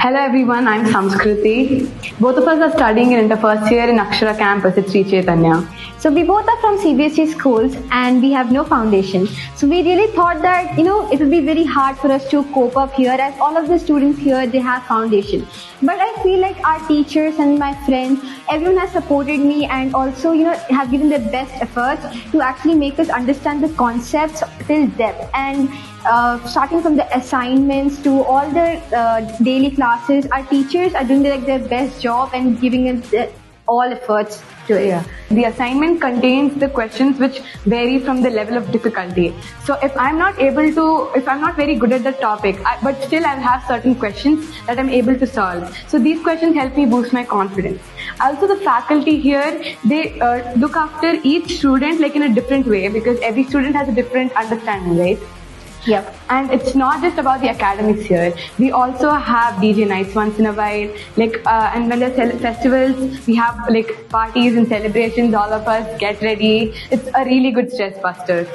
Hello everyone, I'm Samskriti. Both of us are studying in the first year in Akshara campus at Sri Chaitanya. So we both are from CBSE schools and we have no foundation. So we really thought that, it would be very hard for us to cope up here as all of the students here, they have foundation. But I feel like our teachers and my friends, everyone has supported me and also, have given their best efforts to actually make us understand the concepts till depth. And starting from the assignments to all the daily classes, our teachers are doing their best job and giving us all efforts to it. Yeah. The assignment contains the questions which vary from the level of difficulty. So if I'm not very good at the topic, but still I'll have certain questions that I'm able to solve. So these questions help me boost my confidence. Also the faculty here, they look after each student like in a different way because every student has a different understanding, right? Yep. And it's not just about the academics here. We also have DJ nights once in a while. And when there's festivals, we have parties and celebrations. All of us get ready. It's a really good stress buster.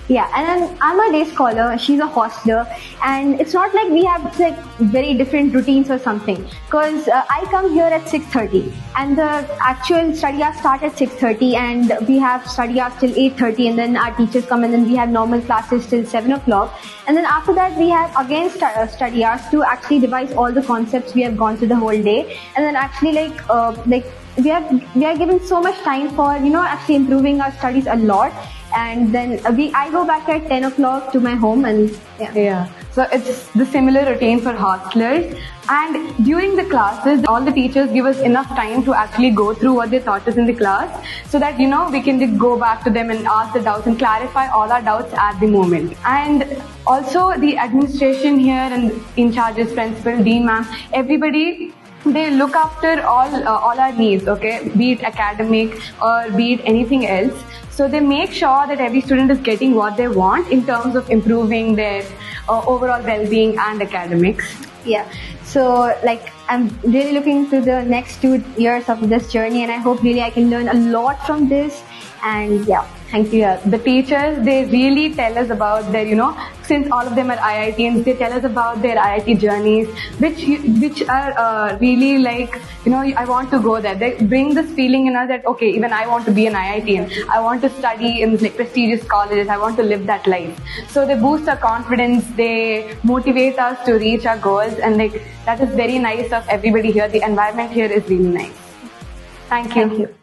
Yeah, and then I'm a day scholar, she's a hostler, and it's not like we have very different routines or something. Because I come here at 6:30, and the actual study hours start at 6:30, and we have study hours till 8:30, and then our teachers come, and then we have normal classes till 7 o'clock, and then after that we have again study hours to actually revise all the concepts we have gone through the whole day, and then actually we are given so much time for actually improving our studies a lot. And then I go back at 10 o'clock to my home and yeah. So it's the similar routine for hostelers. And during the classes, all the teachers give us enough time to actually go through what they taught us in the class so that, we can just go back to them and ask the doubts and clarify all our doubts at the moment. And also the administration here and in charges, principal, dean ma'am, everybody, they look after all our needs, okay, be it academic or be it anything else. So they make sure that every student is getting what they want in terms of improving their overall well-being and academics. Yeah. So I'm really looking to the next 2 years of this journey, and I hope really I can learn a lot from this. And yeah, thank you. Yeah, the teachers, they really tell us about their, since all of them are IITians, they tell us about their IIT journeys, which are really I want to go there. They bring this feeling in us that, okay, even I want to be an IITian. I want to study in prestigious colleges. I want to live that life. So they boost our confidence. They motivate us to reach our goals. And that is very nice of everybody here. The environment here is really nice. Thank you. Thank you.